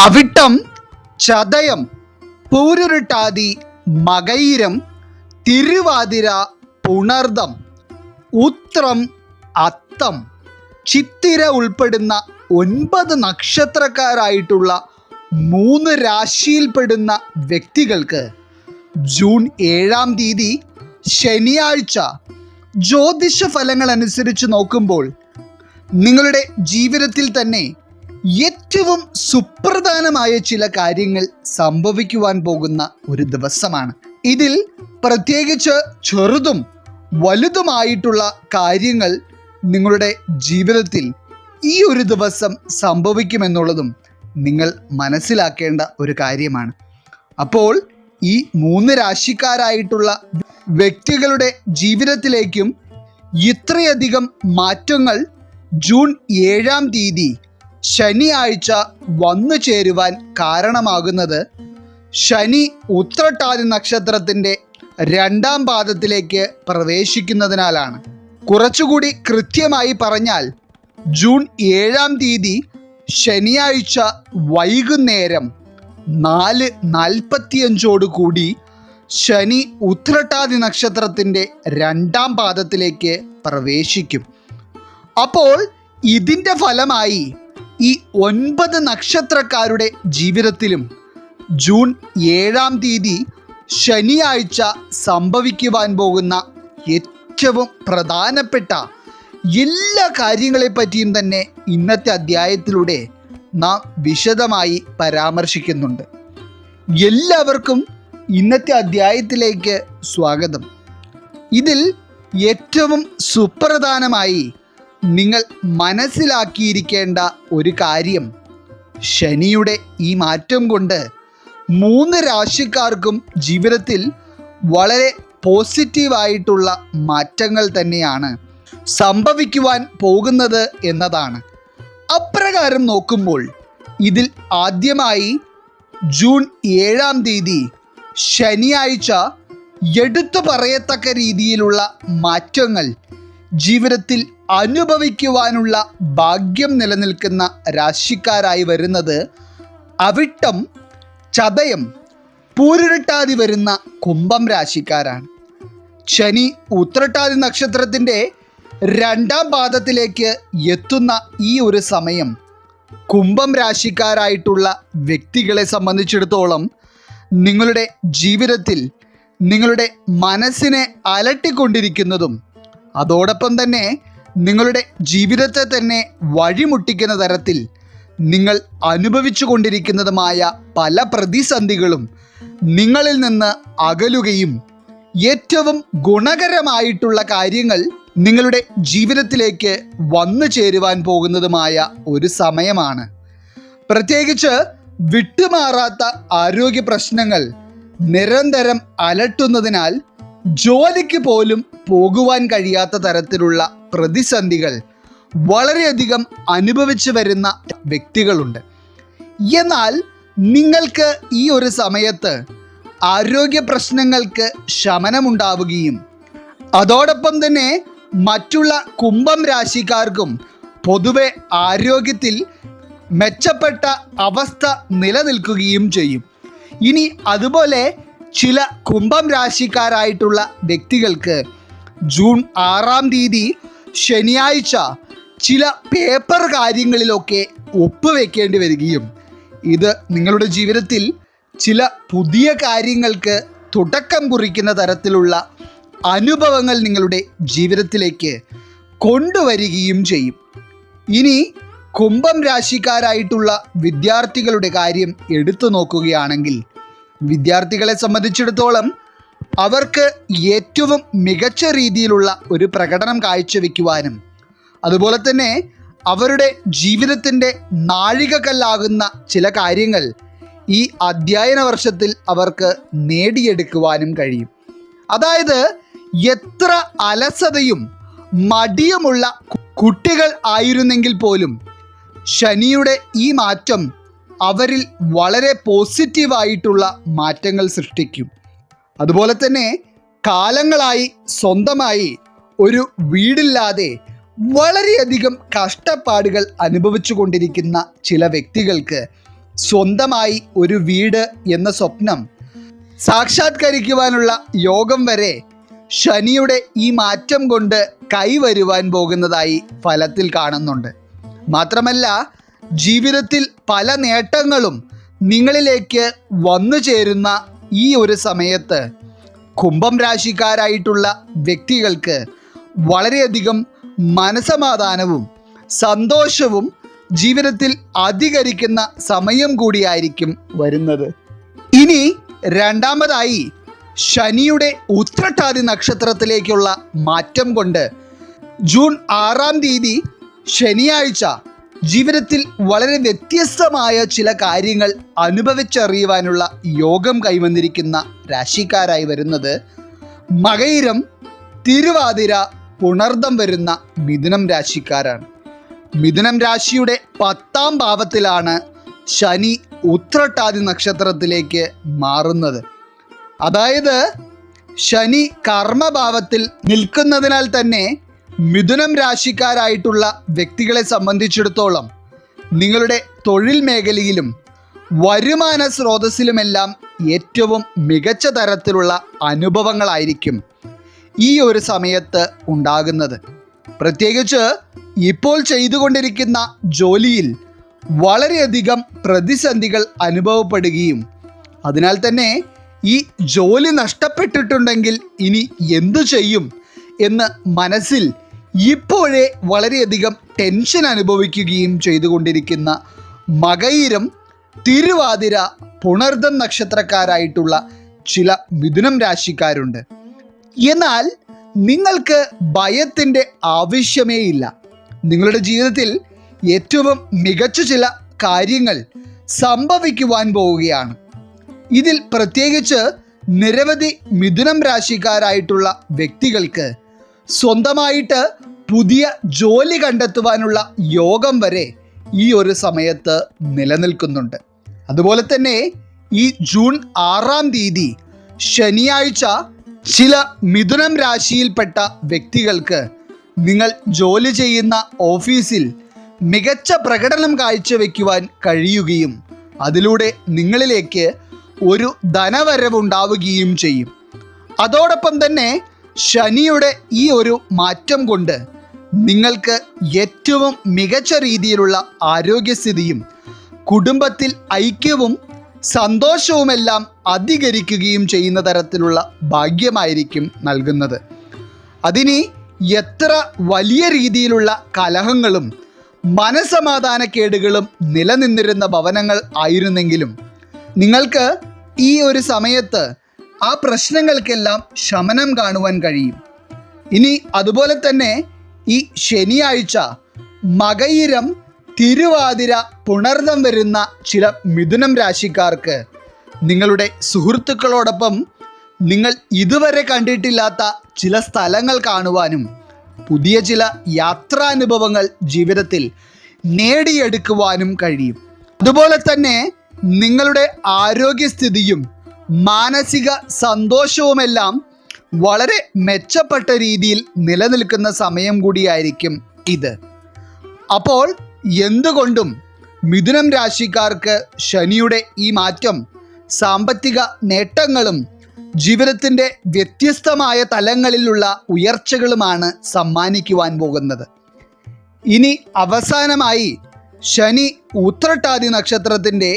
അവിട്ടം, ചതയം, പൂരുരുട്ടാതി, മകയിരം, തിരുവാതിര, പുണർദം, ഉത്രം, അത്തം, ചിത്തിര ഉൾപ്പെടുന്ന 9 നക്ഷത്രക്കാരായിട്ടുള്ള 3 രാശിയിൽപ്പെടുന്ന വ്യക്തികൾക്ക് ജൂൺ 7-ാം തീയതി ശനിയാഴ്ച ജ്യോതിഷ ഫലങ്ങൾ അനുസരിച്ച് നോക്കുമ്പോൾ നിങ്ങളുടെ ജീവിതത്തിൽ തന്നെ ഏറ്റവും സുപ്രധാനമായ ചില കാര്യങ്ങൾ സംഭവിക്കുവാൻ പോകുന്ന ഒരു ദിവസമാണ്. ഇതിൽ പ്രത്യേകിച്ച് ചെറുതും വലുതുമായിട്ടുള്ള കാര്യങ്ങൾ നിങ്ങളുടെ ജീവിതത്തിൽ ഈ ഒരു ദിവസം സംഭവിക്കുമെന്നുള്ളതും നിങ്ങൾ മനസ്സിലാക്കേണ്ട ഒരു കാര്യമാണ്. അപ്പോൾ ഈ 3 രാശിക്കാരായിട്ടുള്ള വ്യക്തികളുടെ ജീവിതത്തിലേക്കും ഇത്രയധികം മാറ്റങ്ങൾ ജൂൺ 7-ാം തീയതി ശനിയാഴ്ച വന്നു ചേരുവാൻ കാരണമാകുന്നത് ശനി ഉത്രട്ടാതി നക്ഷത്രത്തിൻ്റെ 2-ാം പാദത്തിലേക്ക് പ്രവേശിക്കുന്നതിനാലാണ്. കുറച്ചുകൂടി കൃത്യമായി പറഞ്ഞാൽ ജൂൺ 7-ാം തീയതി ശനിയാഴ്ച വൈകുന്നേരം 4:45 കൂടി ശനി ഉത്രട്ടാതി നക്ഷത്രത്തിൻ്റെ 2-ാം പാദത്തിലേക്ക് പ്രവേശിക്കും. അപ്പോൾ ഇതിൻ്റെ ഫലമായി ഈ 9 നക്ഷത്രക്കാരുടെ ജീവിതത്തിലും ജൂൺ 7-ാം തീയതി ശനിയാഴ്ച സംഭവിക്കുവാൻ പോകുന്ന ഏറ്റവും പ്രധാനപ്പെട്ട എല്ലാ കാര്യങ്ങളെപ്പറ്റിയും തന്നെ ഇന്നത്തെ അധ്യായത്തിലൂടെ നാം വിശദമായി പരാമർശിക്കുന്നുണ്ട്. എല്ലാവർക്കും ഇന്നത്തെ അധ്യായത്തിലേക്ക് സ്വാഗതം. ഇതിൽ ഏറ്റവും സുപ്രധാനമായി നിങ്ങൾ മനസ്സിലാക്കിയിരിക്കേണ്ട ഒരു കാര്യം, ശനിയുടെ ഈ മാറ്റം കൊണ്ട് 3 രാശിക്കാർക്കും ജീവിതത്തിൽ വളരെ പോസിറ്റീവായിട്ടുള്ള മാറ്റങ്ങൾ തന്നെയാണ് സംഭവിക്കുവാൻ പോകുന്നത് എന്നതാണ്. അപ്രകാരം നോക്കുമ്പോൾ ഇതിൽ ആദ്യമായി ജൂൺ 7-ാം തീയതി ശനിയാഴ്ച എടുത്തു പറയത്തക്ക രീതിയിലുള്ള മാറ്റങ്ങൾ ജീവിതത്തിൽ അനുഭവിക്കുവാനുള്ള ഭാഗ്യം നിലനിൽക്കുന്ന രാശിക്കാരായി വരുന്നത് അവിട്ടം, ചതയം, പൂരുരുട്ടാതി വരുന്ന കുംഭം രാശിക്കാരാണ്. ശനി ഉത്രട്ടാതി നക്ഷത്രത്തിൻ്റെ 2-ാം പാദത്തിലേക്ക് എത്തുന്ന ഈ ഒരു സമയം കുംഭം രാശിക്കാരായിട്ടുള്ള വ്യക്തികളെ സംബന്ധിച്ചിടത്തോളം നിങ്ങളുടെ ജീവിതത്തിൽ നിങ്ങളുടെ മനസ്സിനെ അലട്ടിക്കൊണ്ടിരിക്കുന്നതും അതോടൊപ്പം തന്നെ നിങ്ങളുടെ ജീവിതത്തെ തന്നെ വഴിമുട്ടിക്കുന്ന തരത്തിൽ നിങ്ങൾ അനുഭവിച്ചു കൊണ്ടിരിക്കുന്നതുമായ പല പ്രതിസന്ധികളും നിങ്ങളിൽ നിന്ന് അകലുകയും ഏറ്റവും ഗുണകരമായിട്ടുള്ള കാര്യങ്ങൾ നിങ്ങളുടെ ജീവിതത്തിലേക്ക് വന്നു ചേരുവാൻ പോകുന്നതുമായ ഒരു സമയമാണ്. പ്രത്യേകിച്ച് വിട്ടുമാറാത്ത ആരോഗ്യ പ്രശ്നങ്ങൾ നിരന്തരം അലട്ടുന്നതിനാൽ ജോലിക്ക് പോലും പോകുവാൻ കഴിയാത്ത തരത്തിലുള്ള പ്രതിസന്ധികൾ വളരെയധികം അനുഭവിച്ചു വരുന്ന വ്യക്തികളുണ്ട്. എന്നാൽ നിങ്ങൾക്ക് ഈ ഒരു സമയത്ത് ആരോഗ്യ പ്രശ്നങ്ങൾക്ക് ശമനമുണ്ടാവുകയും അതോടൊപ്പം തന്നെ മറ്റുള്ള കുംഭം രാശിക്കാർക്കും പൊതുവെ ആരോഗ്യത്തിൽ മെച്ചപ്പെട്ട അവസ്ഥ നിലനിൽക്കുകയും ചെയ്യും. ഇനി അതുപോലെ ചില കുംഭം രാശിക്കാരായിട്ടുള്ള വ്യക്തികൾക്ക് ജൂൺ 6-ാം തീയതി ശനിയാഴ്ച ചില പേപ്പർ കാര്യങ്ങളിലൊക്കെ ഒപ്പുവെക്കേണ്ടി വരികയും ഇത് നിങ്ങളുടെ ജീവിതത്തിൽ ചില പുതിയ കാര്യങ്ങൾക്ക് തുടക്കം കുറിക്കുന്ന തരത്തിലുള്ള അനുഭവങ്ങൾ നിങ്ങളുടെ ജീവിതത്തിലേക്ക് കൊണ്ടുവരികയും ചെയ്യും. ഇനി കുംഭം രാശിക്കാരായിട്ടുള്ള വിദ്യാർത്ഥികളുടെ കാര്യം എടുത്തു നോക്കുകയാണെങ്കിൽ വിദ്യാർത്ഥികളെ സംബന്ധിച്ചിടത്തോളം അവർക്ക് ഏറ്റവും മികച്ച രീതിയിലുള്ള ഒരു പ്രകടനം കാഴ്ചവെക്കുവാനും അതുപോലെ തന്നെ അവരുടെ ജീവിതത്തിൻ്റെ നാഴികക്കല്ലാകുന്ന ചില കാര്യങ്ങൾ ഈ അധ്യയന വർഷത്തിൽ അവർക്ക് നേടിയെടുക്കുവാനും കഴിയും. അതായത് എത്ര അലസതയും മടിയുമുള്ള കുട്ടികൾ ആയിരുന്നെങ്കിൽ പോലും ശനിയുടെ ഈ മാറ്റം അവരിൽ വളരെ പോസിറ്റീവായിട്ടുള്ള മാറ്റങ്ങൾ സൃഷ്ടിക്കും. അതുപോലെ തന്നെ കാലങ്ങളായി സ്വന്തമായി ഒരു വീടില്ലാതെ വളരെയധികം കഷ്ടപ്പാടുകൾ അനുഭവിച്ചു കൊണ്ടിരിക്കുന്ന ചില വ്യക്തികൾക്ക് സ്വന്തമായി ഒരു വീട് എന്ന സ്വപ്നം സാക്ഷാത്കരിക്കുവാനുള്ള യോഗം വരെ ശനിയുടെ ഈ മാറ്റം കൊണ്ട് കൈവരുവാൻ പോകുന്നതായി ഫലത്തിൽ കാണുന്നുണ്ട്. മാത്രമല്ല, ജീവിതത്തിൽ പല നേട്ടങ്ങളും നിങ്ങളിലേക്ക് വന്നു ചേരുന്ന ഈ ഒരു സമയത്ത് കുംഭം രാശിക്കാരായിട്ടുള്ള വ്യക്തികൾക്ക് വളരെയധികം മനസമാധാനവും സന്തോഷവും ജീവിതത്തിൽ അധികരിക്കുന്ന സമയം കൂടിയായിരിക്കും വരുന്നത്. ഇനി രണ്ടാമതായി, ശനിയുടെ ഉത്രട്ടാതി നക്ഷത്രത്തിലേക്കുള്ള മാറ്റം കൊണ്ട് ജൂൺ 6-ാം തീയതി ശനിയാഴ്ച ജീവിതത്തിൽ വളരെ വ്യത്യസ്തമായ ചില കാര്യങ്ങൾ അനുഭവിച്ചറിയുവാനുള്ള യോഗം കൈവന്നിരിക്കുന്ന രാശിക്കാരായി വരുന്നത് മകയിരം, തിരുവാതിര, പുണർദം വരുന്ന മിഥുനം രാശിക്കാരാണ്. മിഥുനം രാശിയുടെ 10-ാം ഭാവത്തിലാണ് ശനി ഉത്രട്ടാതി നക്ഷത്രത്തിലേക്ക് മാറുന്നത്. അതായത് ശനി കർമ്മഭാവത്തിൽ നിൽക്കുന്നതിനാൽ തന്നെ മിഥുനം രാശിക്കാരായിട്ടുള്ള വ്യക്തികളെ സംബന്ധിച്ചിടത്തോളം നിങ്ങളുടെ തൊഴിൽ മേഖലയിലും വരുമാന സ്രോതസ്സിലുമെല്ലാം ഏറ്റവും മികച്ച തരത്തിലുള്ള അനുഭവങ്ങളായിരിക്കും ഈ ഒരു സമയത്ത് ഉണ്ടാകുന്നത്. പ്രത്യേകിച്ച് ഇപ്പോൾ ചെയ്തുകൊണ്ടിരിക്കുന്ന ജോലിയിൽ വളരെയധികം പ്രതിസന്ധികൾ അനുഭവപ്പെടുകയും അതിനാൽ തന്നെ ഈ ജോലി നഷ്ടപ്പെട്ടിട്ടുണ്ടെങ്കിൽ ഇനി എന്തു ചെയ്യും എന്ന് മനസ്സിൽ ഇപ്പോഴേ വളരെയധികം ടെൻഷൻ അനുഭവിക്കുകയും ചെയ്തുകൊണ്ടിരിക്കുന്ന മകയിരം, തിരുവാതിര, പുണർദം നക്ഷത്രക്കാരായിട്ടുള്ള ചില മിഥുനം രാശിക്കാരുണ്ട്. എന്നാൽ നിങ്ങൾക്ക് ഭയത്തിൻ്റെ ആവശ്യമേ ഇല്ല. നിങ്ങളുടെ ജീവിതത്തിൽ ഏറ്റവും മികച്ച ചില കാര്യങ്ങൾ സംഭവിക്കുവാൻ പോവുകയാണ്. ഇതിൽ പ്രത്യേകിച്ച് നിരവധി മിഥുനം രാശിക്കാരായിട്ടുള്ള വ്യക്തികൾക്ക് സ്വന്തമായിട്ട് പുതിയ ജോലി കണ്ടെത്തുവാനുള്ള യോഗം വരെ ഈ ഒരു സമയത്ത് നിലനിൽക്കുന്നുണ്ട്. അതുപോലെ തന്നെ ഈ ജൂൺ 6-ാം തീയതി ശനിയാഴ്ച ചില മിഥുനം രാശിയിൽപ്പെട്ട വ്യക്തികൾക്ക് നിങ്ങൾ ജോലി ചെയ്യുന്ന ഓഫീസിൽ മികച്ച പ്രകടനം കാഴ്ചവെക്കുവാൻ കഴിയുകയും അതിലൂടെ നിങ്ങളിലേക്ക് ഒരു ധനവരവുണ്ടാവുകയും ചെയ്യും. അതോടൊപ്പം തന്നെ ശനിയുടെ ഈ ഒരു മാറ്റം കൊണ്ട് നിങ്ങൾക്ക് ഏറ്റവും മികച്ച രീതിയിലുള്ള ആരോഗ്യസ്ഥിതിയും കുടുംബത്തിൽ ഐക്യവും സന്തോഷവുമെല്ലാം അധികരിക്കുകയും ചെയ്യുന്ന തരത്തിലുള്ള ഭാഗ്യമായിരിക്കും നൽകുന്നത്. അതിനി എത്ര വലിയ രീതിയിലുള്ള കലഹങ്ങളും മനസമാധാനക്കേടുകളും നിലനിന്നിരുന്ന ഭവനങ്ങൾ ആയിരുന്നെങ്കിലും നിങ്ങൾക്ക് ഈ ഒരു സമയത്ത് ആ പ്രശ്നങ്ങൾക്കെല്ലാം ശമനം കാണുവാൻ കഴിയും. ഇനി അതുപോലെ തന്നെ ഈ ശനിയാഴ്ച മകയിരം, തിരുവാതിര, പുണർദം വരുന്ന ചില മിഥുനം രാശിക്കാർക്ക് നിങ്ങളുടെ സുഹൃത്തുക്കളോടൊപ്പം നിങ്ങൾ ഇതുവരെ കണ്ടിട്ടില്ലാത്ത ചില സ്ഥലങ്ങൾ കാണുവാനും പുതിയ ചില യാത്രാനുഭവങ്ങൾ ജീവിതത്തിൽ നേടിയെടുക്കുവാനും കഴിയും. അതുപോലെ തന്നെ നിങ്ങളുടെ ആരോഗ്യസ്ഥിതിയും മാനസിക സന്തോഷവുമെല്ലാം വളരെ മെച്ചപ്പെട്ട രീതിയിൽ നിലനിൽക്കുന്ന സമയം കൂടിയായിരിക്കും ഇത്. അപ്പോൾ എന്തുകൊണ്ടും മിഥുനം രാശിക്കാർക്ക് ശനിയുടെ ഈ മാറ്റം സാമ്പത്തിക നേട്ടങ്ങളും ജീവിതത്തിൻ്റെ വ്യത്യസ്തമായ തലങ്ങളിലുള്ള ഉയർച്ചകളുമാണ് സമ്മാനിക്കുവാൻ പോകുന്നത്. ഇനി അവസാനമായി ശനി ഉത്രട്ടാതി നക്ഷത്രത്തിൻ്റെ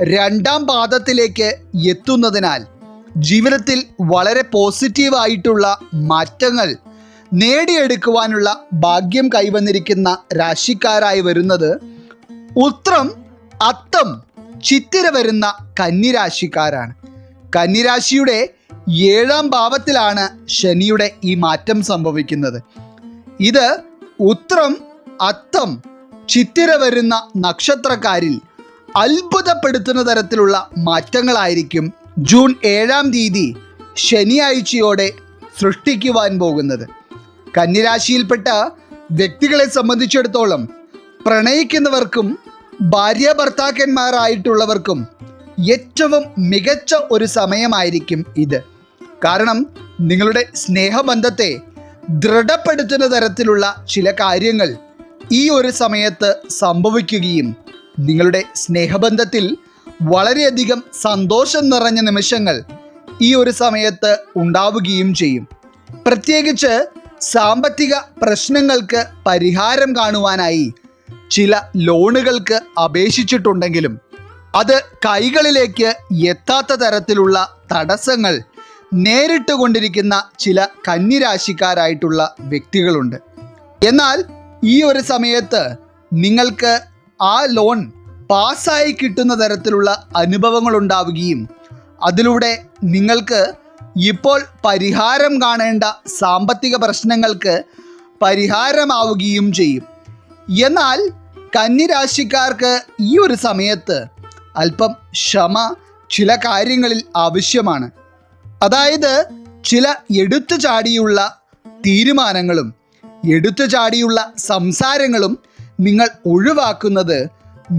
2-ാം പാദത്തിലേക്ക് എത്തുന്നതിനാൽ ജീവിതത്തിൽ വളരെ പോസിറ്റീവായിട്ടുള്ള മാറ്റങ്ങൾ നേടിയെടുക്കുവാനുള്ള ഭാഗ്യം കൈവന്നിരിക്കുന്ന രാശിക്കാരായി വരുന്നത് ഉത്രം, അത്തം, ചിത്തിര വരുന്ന കന്നിരാശിക്കാരാണ്. കന്നിരാശിയുടെ 7-ാം ഭാവത്തിലാണ് ശനിയുടെ ഈ മാറ്റം സംഭവിക്കുന്നത്. ഇത് ഉത്രം, അത്തം, ചിത്തിര വരുന്ന നക്ഷത്രക്കാരിൽ അത്ഭുതപ്പെടുത്തുന്ന തരത്തിലുള്ള മാറ്റങ്ങളായിരിക്കും ജൂൺ 7-ാം തീയതി ശനിയാഴ്ചയോടെ സൃഷ്ടിക്കുവാൻ പോകുന്നത്. കന്നിരാശിയിൽപ്പെട്ട വ്യക്തികളെ സംബന്ധിച്ചിടത്തോളം പ്രണയിക്കുന്നവർക്കും ഭാര്യ ഭർത്താക്കന്മാരായിട്ടുള്ളവർക്കും ഏറ്റവും മികച്ച ഒരു സമയമായിരിക്കും ഇത്. കാരണം നിങ്ങളുടെ സ്നേഹബന്ധത്തെ ദൃഢപ്പെടുത്തുന്ന തരത്തിലുള്ള ചില കാര്യങ്ങൾ ഈ ഒരു സമയത്ത് സംഭവിക്കുകയും നിങ്ങളുടെ സ്നേഹബന്ധത്തിൽ വളരെയധികം സന്തോഷം നിറഞ്ഞ നിമിഷങ്ങൾ ഈ ഒരു സമയത്ത് ഉണ്ടാവുകയും ചെയ്യും. പ്രത്യേകിച്ച് സാമ്പത്തിക പ്രശ്നങ്ങൾക്ക് പരിഹാരം കാണുവാനായി ചില ലോണുകൾക്ക് അപേക്ഷിച്ചിട്ടുണ്ടെങ്കിലും അത് കൈകളിലേക്ക് എത്താത്ത തരത്തിലുള്ള തടസ്സങ്ങൾ നേരിട്ട് കൊണ്ടിരിക്കുന്ന ചില കന്നിരാശിക്കാരായിട്ടുള്ള വ്യക്തികളുണ്ട്. എന്നാൽ ഈ ഒരു സമയത്ത് നിങ്ങൾക്ക് ആ ലോൺ പാസ്സായി കിട്ടുന്ന തരത്തിലുള്ള അനുഭവങ്ങൾ ഉണ്ടാവുകയും അതിലൂടെ നിങ്ങൾക്ക് ഇപ്പോൾ പരിഹാരം കാണേണ്ട സാമ്പത്തിക പ്രശ്നങ്ങൾക്ക് പരിഹാരമാവുകയും ചെയ്യും. എന്നാൽ കന്നിരാശിക്കാർക്ക് ഈ ഒരു സമയത്ത് അല്പം ക്ഷമ ചില കാര്യങ്ങളിൽ ആവശ്യമാണ്. അതായത് ചില എടുത്തു ചാടിയുള്ള തീരുമാനങ്ങളും എടുത്തു ചാടിയുള്ള സംസാരങ്ങളും നിങ്ങൾ ഒഴിവാക്കുന്നത്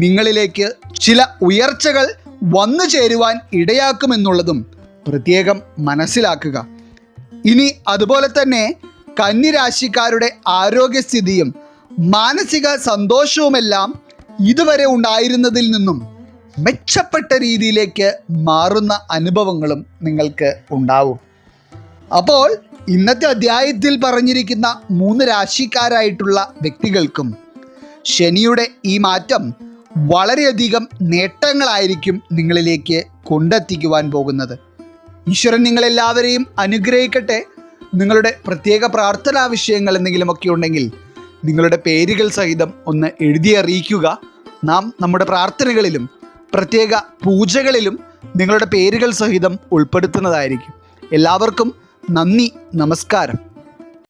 നിങ്ങളിലേക്ക് ചില ഉയർച്ചകൾ വന്നു ചേരുവാൻ ഇടയാക്കുമെന്നുള്ളതും പ്രത്യേകം മനസ്സിലാക്കുക. ഇനി അതുപോലെ തന്നെ കന്നിരാശിക്കാരുടെ ആരോഗ്യസ്ഥിതിയും മാനസിക സന്തോഷവുമെല്ലാം ഇതുവരെ ഉണ്ടായിരുന്നതിൽ നിന്നും മെച്ചപ്പെട്ട രീതിയിലേക്ക് മാറുന്ന അനുഭവങ്ങളും നിങ്ങൾക്ക് ഉണ്ടാവും. അപ്പോൾ ഇന്നത്തെ അധ്യായത്തിൽ പറഞ്ഞിരിക്കുന്ന 3 രാശിക്കാരായിട്ടുള്ള വ്യക്തികൾക്കും ശനിയുടെ ഈ മാറ്റം വളരെയധികം നേട്ടങ്ങളായിരിക്കും നിങ്ങളിലേക്ക് കൊണ്ടെത്തിക്കുവാൻ പോകുന്നത്. ഈശ്വരൻ നിങ്ങളെല്ലാവരെയും അനുഗ്രഹിക്കട്ടെ. നിങ്ങളുടെ പ്രത്യേക പ്രാർത്ഥനാ വിഷയങ്ങൾ എന്തെങ്കിലുമൊക്കെ ഉണ്ടെങ്കിൽ നിങ്ങളുടെ പേരുകൾ സഹിതം ഒന്ന് എഴുതി അറിയിക്കുക. നാം നമ്മുടെ പ്രാർത്ഥനകളിലും പ്രത്യേക പൂജകളിലും നിങ്ങളുടെ പേരുകൾ സഹിതം ഉൾപ്പെടുത്തുന്നതായിരിക്കും. എല്ലാവർക്കും നന്ദി, നമസ്കാരം.